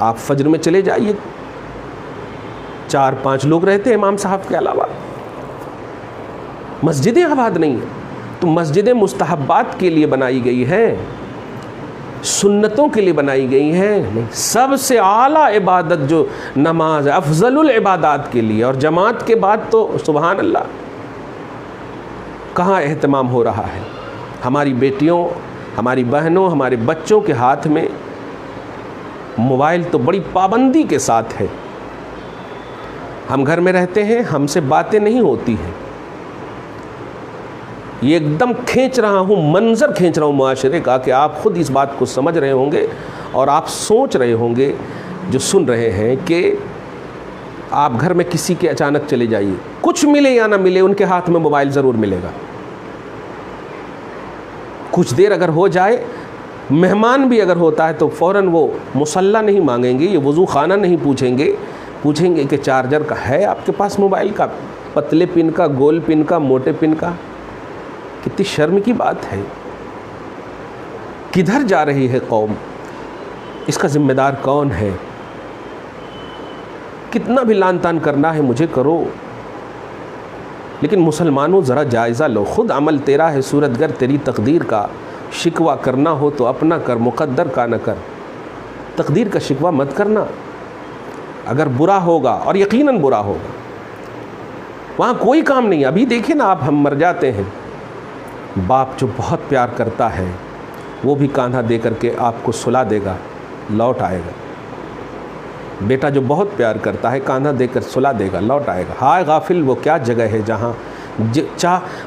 آپ فجر میں چلے جائیے, 4-5 لوگ رہتے ہیں امام صاحب کے علاوہ, مسجدیں آباد نہیں ہیں. تو مسجدیں مستحبات کے لیے بنائی گئی ہیں, سنتوں کے لیے بنائی گئی ہیں. نہیں, سب سے اعلیٰ عبادت جو نماز ہے, افضل العبادات کے لیے, اور جماعت کے بعد تو سبحان اللہ کہاں اہتمام ہو رہا ہے. ہماری بیٹیوں, ہماری بہنوں, ہمارے بچوں کے ہاتھ میں موبائل تو بڑی پابندی کے ساتھ ہے. ہم گھر میں رہتے ہیں, ہم سے باتیں نہیں ہوتی ہیں. یہ ایک دم کھینچ رہا ہوں, منظر کھینچ رہا ہوں معاشرے کا, کہ آپ خود اس بات کو سمجھ رہے ہوں گے اور آپ سوچ رہے ہوں گے جو سن رہے ہیں کہ آپ گھر میں کسی کے اچانک چلے جائیے, کچھ ملے یا نہ ملے, ان کے ہاتھ میں موبائل ضرور ملے گا. کچھ دیر اگر ہو جائے, مہمان بھی اگر ہوتا ہے تو فوراً وہ مصلی نہیں مانگیں گے, یہ وضو خانہ نہیں پوچھیں گے کہ چارجر کا ہے آپ کے پاس موبائل کا, پتلے پن کا, گول پن کا, موٹے پن کا. کتنی شرم کی بات ہے. کدھر جا رہی ہے قوم, اس کا ذمہ دار کون ہے؟ کتنا بھی لان تان کرنا ہے مجھے کرو, لیکن مسلمانوں ذرا جائزہ لو. خود عمل تیرا ہے صورت گر تیری تقدیر کا, شکوہ کرنا ہو تو اپنا کر, مقدر کا نہ کر. تقدیر کا شکوہ مت کرنا. اگر برا ہوگا, اور یقیناً برا ہوگا, وہاں کوئی کام نہیں. ابھی دیکھیں نا آپ, ہم مر جاتے ہیں, باپ جو بہت پیار کرتا ہے وہ بھی کاندھا دے کر کے آپ کو سلا دے گا, لوٹ آئے گا. بیٹا جو بہت پیار کرتا ہے کاندھا دے کر سلا دے گا, لوٹ آئے گا. ہائے غافل وہ کیا جگہ ہے جہاں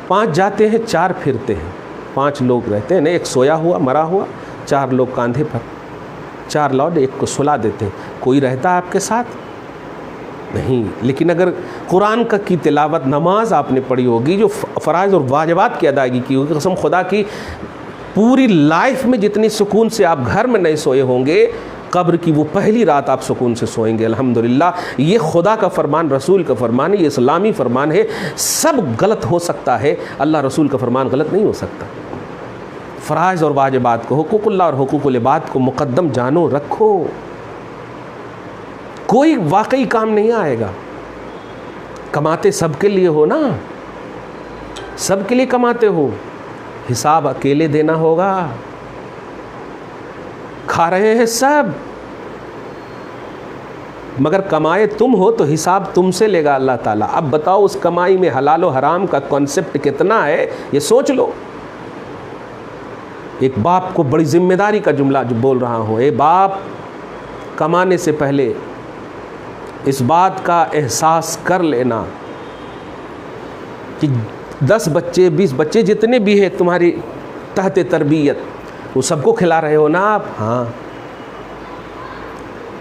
5 جاتے ہیں 4 پھرتے ہیں. 5 لوگ رہتے ہیں نا, ایک سویا ہوا مرا ہوا, 4 لوگ کاندھے پر, 4 لوٹ ایک کو سلا دیتے ہیں. کوئی رہتا ہے آپ کے ساتھ؟ نہیں. لیکن اگر قرآن کی تلاوت, نماز آپ نے پڑھی ہوگی, جو فرائض اور واجبات کی ادائیگی کی ہوگی, قسم خدا کی پوری لائف میں جتنی سکون سے آپ گھر میں نہیں سوئے ہوں گے, قبر کی وہ پہلی رات آپ سکون سے سوئیں گے. الحمدللہ. یہ خدا کا فرمان, رسول کا فرمان ہے, یہ اسلامی فرمان ہے. سب غلط ہو سکتا ہے, اللہ رسول کا فرمان غلط نہیں ہو سکتا. فرائض اور واجبات کو, حقوق اللہ اور حقوق العباد کو مقدم جانو, رکھو. کوئی واقعی کام نہیں آئے گا. کماتے سب کے لیے ہو نا, سب کے لیے کماتے ہو, حساب اکیلے دینا ہوگا. کھا رہے ہیں سب, مگر کمائے تم ہو تو حساب تم سے لے گا اللہ تعالیٰ. اب بتاؤ اس کمائی میں حلال و حرام کا کانسیپٹ کتنا ہے, یہ سوچ لو. ایک باپ کو بڑی ذمہ داری کا جملہ جو بول رہا ہوں. اے باپ، کمانے سے پہلے اس بات کا احساس کر لینا کہ 10 بچے 20 بچے جتنے بھی ہیں تمہاری تحت تربیت، وہ سب کو کھلا رہے ہو نا آپ؟ ہاں.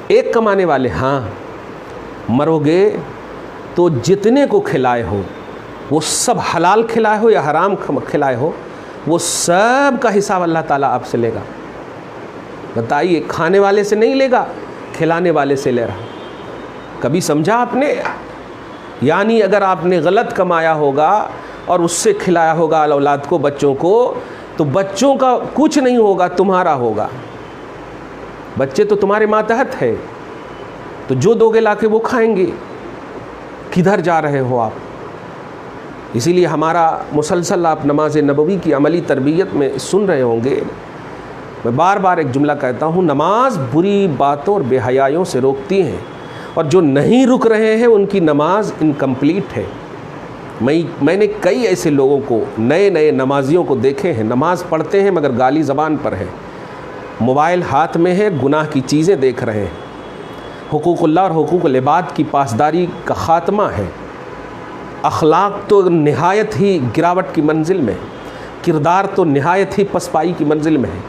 ایک کمانے والے؟ ہاں. مرو گے تو جتنے کو کھلائے ہو وہ سب حلال کھلائے ہو یا حرام کھلائے ہو، وہ سب کا حساب اللہ تعالیٰ آپ سے لے گا. بتائیے، کھانے والے سے نہیں لے گا، کھلانے والے سے لے رہا. کبھی سمجھا آپ نے؟ یعنی اگر آپ نے غلط کمایا ہوگا اور اس سے کھلایا ہوگا اولاد کو، بچوں کو، تو بچوں کا کچھ نہیں ہوگا، تمہارا ہوگا. بچے تو تمہارے ماتحت ہے، تو جو دو گے لا کے وہ کھائیں گے. کدھر جا رہے ہو آپ؟ اسی لیے ہمارا مسلسل آپ نماز نبوی کی عملی تربیت میں سن رہے ہوں گے. میں بار بار ایک جملہ کہتا ہوں، نماز بری باتوں اور بے حیائیوں سے روکتی ہیں، اور جو نہیں رک رہے ہیں ان کی نماز انکمپلیٹ ہے. میں نے کئی ایسے لوگوں کو، نئے نمازیوں کو دیکھے ہیں، نماز پڑھتے ہیں مگر گالی زبان پر ہے، موبائل ہاتھ میں ہے، گناہ کی چیزیں دیکھ رہے ہیں، حقوق اللہ اور حقوق العباد کی پاسداری کا خاتمہ ہے، اخلاق تو نہایت ہی گراوٹ کی منزل میں، کردار تو نہایت ہی پسپائی کی منزل میں ہے.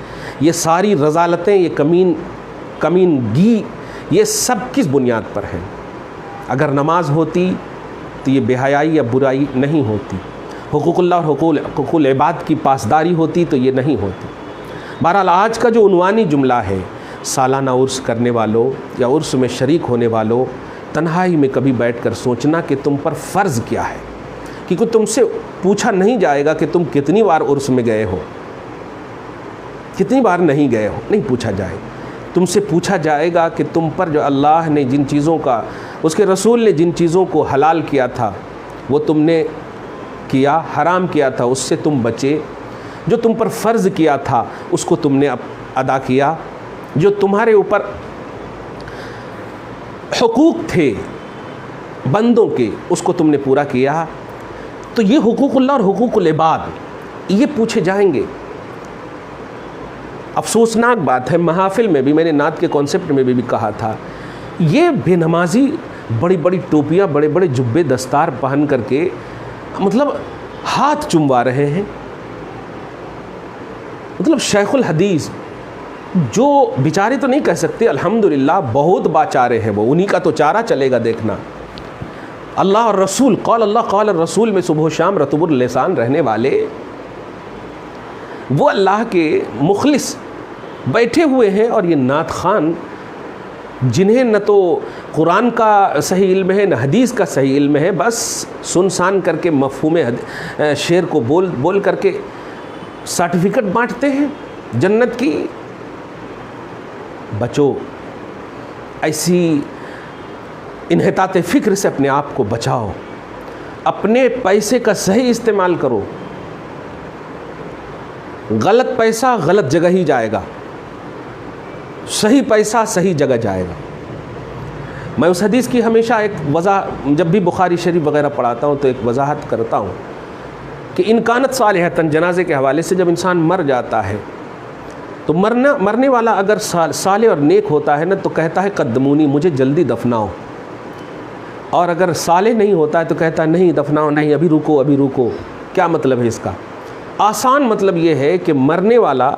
یہ ساری رذالتیں، یہ کمینگی، یہ سب کس بنیاد پر ہیں؟ اگر نماز ہوتی تو یہ بے حیائی یا برائی نہیں ہوتی، حقوق اللہ اور حقوق العباد کی پاسداری ہوتی تو یہ نہیں ہوتی. بہرحال آج کا جو عنوانی جملہ ہے، سالانہ عرس کرنے والوں یا عرس میں شریک ہونے والوں، تنہائی میں کبھی بیٹھ کر سوچنا کہ تم پر فرض کیا ہے. کیونکہ تم سے پوچھا نہیں جائے گا کہ تم کتنی بار عرس میں گئے ہو، کتنی بار نہیں گئے ہو، نہیں پوچھا جائے. تم سے پوچھا جائے گا کہ تم پر جو اللہ نے جن چیزوں کا، اس کے رسول نے جن چیزوں کو حلال کیا تھا وہ تم نے کیا، حرام کیا تھا اس سے تم بچے، جو تم پر فرض کیا تھا اس کو تم نے ادا کیا، جو تمہارے اوپر حقوق تھے بندوں کے اس کو تم نے پورا کیا. تو یہ حقوق اللہ اور حقوق العباد یہ پوچھے جائیں گے. افسوسناک بات ہے، محافل میں بھی میں نے نعت کے کانسیپٹ میں بھی کہا تھا، یہ بے نمازی بڑی بڑی ٹوپیاں، بڑے بڑے جبے دستار پہن کر کے مطلب ہاتھ چموا رہے ہیں. مطلب شیخ الحدیث جو بیچارے تو نہیں کہہ سکتے، الحمدللہ بہت باچارے ہیں، وہ انہی کا تو چارہ چلے گا دیکھنا. اللہ اور رسول، قال اللہ قال الرسول میں صبح و شام رطب اللسان رہنے والے، وہ اللہ کے مخلص بیٹھے ہوئے ہیں، اور یہ نعت خوان جنہیں نہ تو قرآن کا صحیح علم ہے نہ حدیث کا صحیح علم ہے، بس سنسان کر کے مفہوم شعر کو بول کر کے سرٹیفکیٹ بانٹتے ہیں جنت کی. بچو، ایسی انحطاط فکر سے اپنے آپ کو بچاؤ، اپنے پیسے کا صحیح استعمال کرو. غلط پیسہ غلط جگہ ہی جائے گا، صحیح پیسہ صحیح جگہ جائے گا. میں اس حدیث کی ہمیشہ ایک جب بھی بخاری شریف وغیرہ پڑھاتا ہوں تو ایک وضاحت کرتا ہوں کہ انکانت صالحتاً، جنازے کے حوالے سے جب انسان مر جاتا ہے تو مرنے والا اگر صالح اور نیک ہوتا ہے نا تو کہتا ہے قدمونی، مجھے جلدی دفناؤ. اور اگر صالح نہیں ہوتا ہے تو کہتا ہے نہیں دفناؤ نہیں، ابھی رکو ابھی رکو. کیا مطلب ہے اس کا؟ آسان مطلب یہ ہے کہ مرنے والا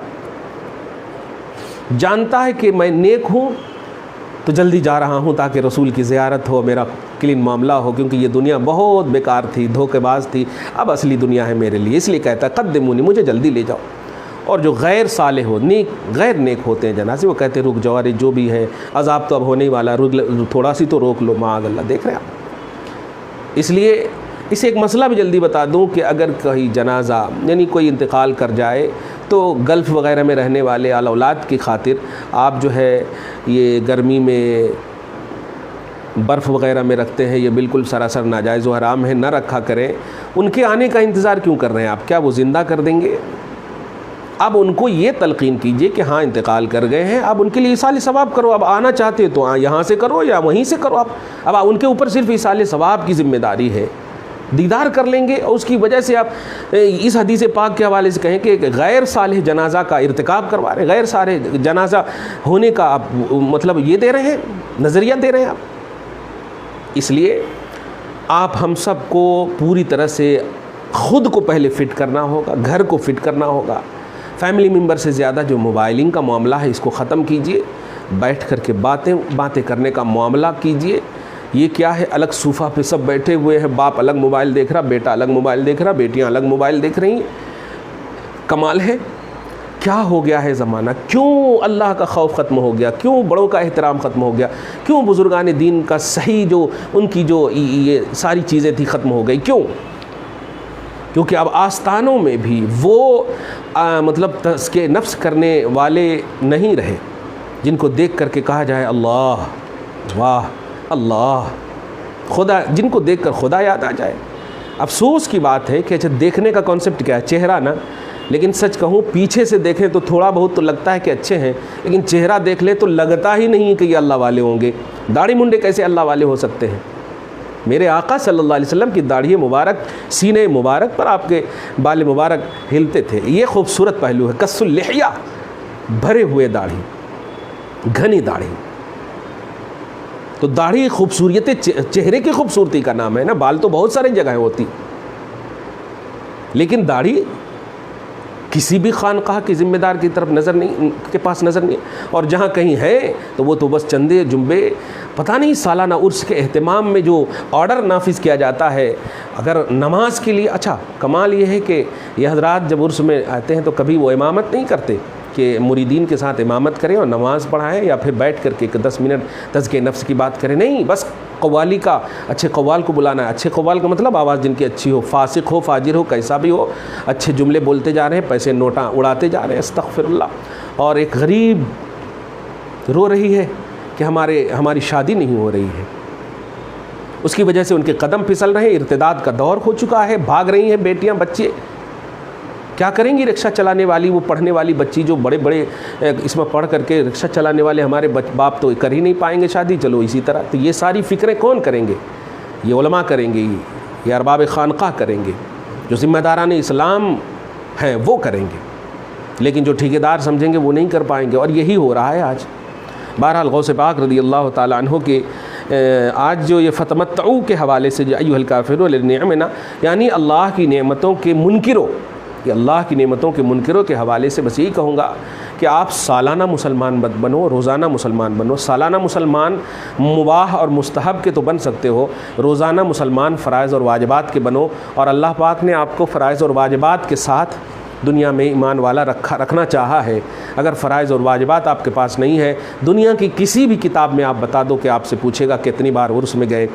جانتا ہے کہ میں نیک ہوں تو جلدی جا رہا ہوں تاکہ رسول کی زیارت ہو، میرا کلین معاملہ ہو، کیونکہ یہ دنیا بہت بیکار تھی، دھوکے باز تھی، اب اصلی دنیا ہے میرے لیے. اس لیے کہتا ہے قدمونی، مجھے جلدی لے جاؤ. اور جو غیر صالح ہو، غیر نیک ہوتے ہیں جنازے، وہ کہتے ہیں رک جاؤ، ارے جو بھی ہے عذاب تو اب ہونے ہی والا، تھوڑا سی تو روک لو. معاذ اللہ. دیکھ رہے ہیں آپ. اس لیے اسے ایک مسئلہ بھی جلدی بتا دوں کہ اگر کہیں جنازہ یعنی کوئی انتقال کر جائے تو گلف وغیرہ میں رہنے والے اولاد کی خاطر آپ جو ہے یہ گرمی میں برف وغیرہ میں رکھتے ہیں، یہ بالکل سراسر ناجائز و حرام ہے، نہ رکھا کریں. ان کے آنے کا انتظار کیوں کر رہے ہیں آپ؟ کیا وہ زندہ کر دیں گے؟ اب ان کو یہ تلقین کیجئے کہ ہاں انتقال کر گئے ہیں، اب ان کے لیے ایصال ثواب کرو. اب آنا چاہتے تو یہاں سے کرو یا وہیں سے کرو. اب ان کے اوپر صرف ایصال ثواب کی ذمہ داری ہے. دیدار کر لیں گے اور اس کی وجہ سے آپ اس حدیث پاک کے حوالے سے کہیں کہ غیر صالح جنازہ کا ارتکاب کروا رہے ہیں، غیر صالح جنازہ ہونے کا آپ مطلب یہ دے رہے ہیں، نظریہ دے رہے ہیں آپ۔ اس لیے آپ ہم سب کو پوری طرح سے خود کو پہلے فٹ کرنا ہوگا، گھر کو فٹ کرنا ہوگا۔ فیملی ممبر سے زیادہ جو موبائلنگ کا معاملہ ہے اس کو ختم کیجئے، بیٹھ کر کے باتیں کرنے کا معاملہ کیجئے۔ یہ کیا ہے، الگ صوفہ پہ سب بیٹھے ہوئے ہیں، باپ الگ موبائل دیکھ رہا، بیٹا الگ موبائل دیکھ رہا، بیٹیاں الگ موبائل دیکھ رہی ہیں۔ کمال ہے، کیا ہو گیا ہے زمانہ؟ کیوں اللہ کا خوف ختم ہو گیا؟ کیوں بڑوں کا احترام ختم ہو گیا؟ کیوں بزرگان دین کا صحیح جو ان کی جو یہ ساری چیزیں تھی ختم ہو گئی؟ کیوں؟ کیونکہ اب آستانوں میں بھی وہ مطلب تزکیہ نفس کرنے والے نہیں رہے جن کو دیکھ کر کے کہا جائے اللہ واہ اللہ خدا، جن کو دیکھ کر خدا یاد آ جائے۔ افسوس کی بات ہے کہ اچھا دیکھنے کا کانسیپٹ کیا ہے؟ چہرہ نا، لیکن سچ کہوں پیچھے سے دیکھیں تو تھوڑا بہت تو لگتا ہے کہ اچھے ہیں، لیکن چہرہ دیکھ لیں تو لگتا ہی نہیں کہ یہ اللہ والے ہوں گے۔ داڑھی منڈے کیسے اللہ والے ہو سکتے ہیں؟ میرے آقا صلی اللہ علیہ وسلم کی داڑھی مبارک، سینے مبارک پر آپ کے بال مبارک ہلتے تھے۔ یہ خوبصورت پہلو ہے، کس اللحیہ، بھرے ہوئے داڑھی، گھنی داڑھی۔ تو داڑھی خوبصورت چہرے کی خوبصورتی کا نام ہے نا، بال تو بہت سارے جگہیں ہوتی، لیکن داڑھی کسی بھی خانقاہ کی ذمہ دار کی طرف کے پاس نظر نہیں ہے، اور جہاں کہیں ہے تو وہ تو بس چندے جنبے، پتہ نہیں سالانہ عرس کے اہتمام میں جو آرڈر نافذ کیا جاتا ہے، اگر نماز کے لیے اچھا کمال یہ ہے کہ یہ حضرات جب عرس میں آتے ہیں تو کبھی وہ امامت نہیں کرتے کہ مریدین کے ساتھ امامت کریں اور نماز پڑھائیں یا پھر بیٹھ کر کے 10 منٹ تزکیہ نفس کی بات کریں، نہیں، بس قوالی کا، اچھے قوال کو بلانا ہے۔ اچھے قوال کا مطلب آواز جن کی اچھی ہو، فاسق ہو، فاجر ہو، کیسا بھی ہو، اچھے جملے بولتے جا رہے ہیں، پیسے نوٹاں اڑاتے جا رہے ہیں، استغفر اللہ۔ اور ایک غریب رو رہی ہے کہ ہماری شادی نہیں ہو رہی ہے، اس کی وجہ سے ان کے قدم پھسل رہے ہیں، ارتداد کا دور ہو چکا ہے، بھاگ رہی ہیں بیٹیاں بچے۔ کیا کریں گی رکشہ چلانے والی، وہ پڑھنے والی بچی جو بڑے بڑے اس میں پڑھ کر کے رکشہ چلانے والے ہمارے باپ تو کر ہی نہیں پائیں گے شادی، چلو اسی طرح۔ تو یہ ساری فکریں کون کریں گے؟ یہ علماء کریں گے، یہ ارباب خانقاہ کریں گے، جو ذمہ داران اسلام ہیں وہ کریں گے، لیکن جو ٹھیکیدار سمجھیں گے وہ نہیں کر پائیں گے، اور یہی ہو رہا ہے آج۔ بہرحال غوث پاک رضی اللہ تعالیٰ عنہ کے آج جو یہ فتمتعو کے حوالے سے جو ایھا الکافرون لنعمنا، یعنی اللہ کی نعمتوں کے منکروں، کہ اللہ کی نعمتوں کے منکروں کے حوالے سے بس یہی کہوں گا کہ آپ سالانہ مسلمان مت بنو، روزانہ مسلمان بنو۔ سالانہ مسلمان مباح اور مستحب کے تو بن سکتے ہو، روزانہ مسلمان فرائض اور واجبات کے بنو، اور اللہ پاک نے آپ کو فرائض اور واجبات کے ساتھ دنیا میں ایمان والا رکھنا چاہا ہے۔ اگر فرائض اور واجبات آپ کے پاس نہیں ہے، دنیا کی کسی بھی کتاب میں آپ بتا دو کہ آپ سے پوچھے گا کتنی بار عرس میں گئے،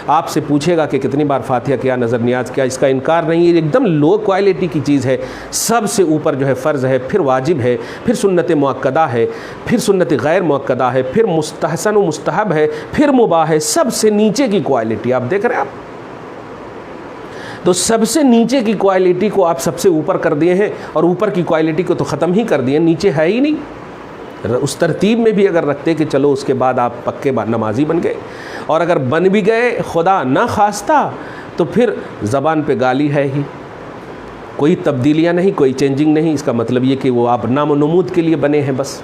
آپ سے پوچھے گا کہ کتنی بار فاتحہ کیا، نظر نیاز کیا، اس کا انکار نہیں ہے۔ ایک دم لو کوالٹی کی چیز ہے، سب سے اوپر جو ہے فرض ہے، پھر واجب ہے، پھر سنت مؤکدہ ہے، پھر سنت غیر مؤکدہ ہے، پھر مستحسن و مستحب ہے، پھر مباح ہے، سب سے نیچے کی کوالٹی آپ دیکھ رہے ہیں۔ آپ تو سب سے نیچے کی کوالٹی کو آپ سب سے اوپر کر دیے ہیں، اور اوپر کی کوالٹی کو تو ختم ہی کر دیے، نیچے ہے ہی نہیں۔ اس ترتیب میں بھی اگر رکھتے کہ چلو اس کے بعد آپ پکے نمازی بن گئے، اور اگر بن بھی گئے خدا نہ خواستہ تو پھر زبان پہ گالی ہے ہی، کوئی تبدیلیاں نہیں، کوئی چینجنگ نہیں۔ اس کا مطلب یہ کہ وہ آپ نام و نمود کے لیے بنے ہیں بس۔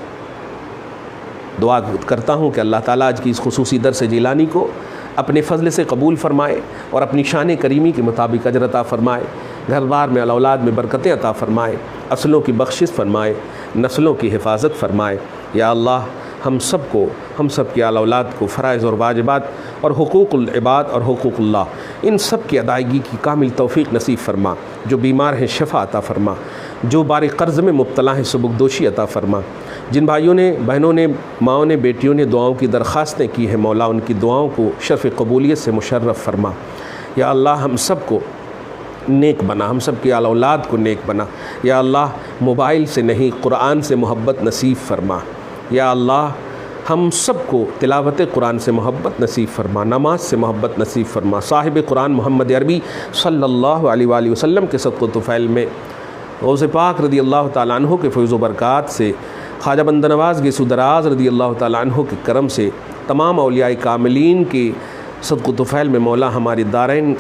دعا کرتا ہوں کہ اللہ تعالیٰ آج کی اس خصوصی درس جیلانی کو اپنے فضل سے قبول فرمائے اور اپنی شان کریمی کے مطابق اجر عطا فرمائے، گھر بار میں اولاد میں برکتیں عطا فرمائے، اصلوں کی بخشش فرمائے، نسلوں کی حفاظت فرمائے۔ یا اللہ ہم سب کی اولاد کو فرائض اور واجبات اور حقوق العباد اور حقوق اللہ ان سب کی ادائیگی کی کامل توفیق نصیب فرما۔ جو بیمار ہیں شفا عطا فرما، جو بار قرض میں مبتلا ہیں سبکدوشی عطا فرما۔ جن بھائیوں نے، بہنوں نے، ماؤں نے، بیٹیوں نے دعاؤں کی درخواستیں کی ہیں، مولا ان کی دعاؤں کو شرف قبولیت سے مشرف فرما۔ یا اللہ ہم سب کو نیک بنا، ہم سب کی اولاد کو نیک بنا۔ یا اللہ موبائل سے نہیں، قرآن سے محبت نصیب فرما۔ یا اللہ ہم سب کو تلاوت قرآن سے محبت نصیب فرما، نماز سے محبت نصیب فرما۔ صاحب قرآن محمد عربی صلی اللہ علیہ وآلہ وسلم کے صدقہ و طفیل میں غوث پاک رضی اللہ تعالیٰ عنہ کے فیض و برکات سے، خواجہ بند نواز گیسو دراز رضی اللہ تعالیٰ عنہ کے کرم سے، تمام اولیاء کاملین کی صدقہ و طفیل میں مولا ہماری دارین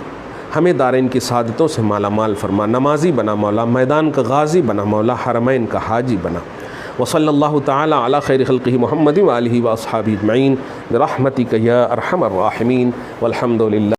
ہمیں دارین کی سعادتوں سے مالا مال فرما، نمازی بنا مولا، میدان کا غازی بنا مولا، حرمین کا حاجی بنا۔ وصلی اللہ تعالی علی خیر خلقہ محمد وآلہ واصحابہ اجمعین برحمتک یا ارحم الراحمین والحمد للہ۔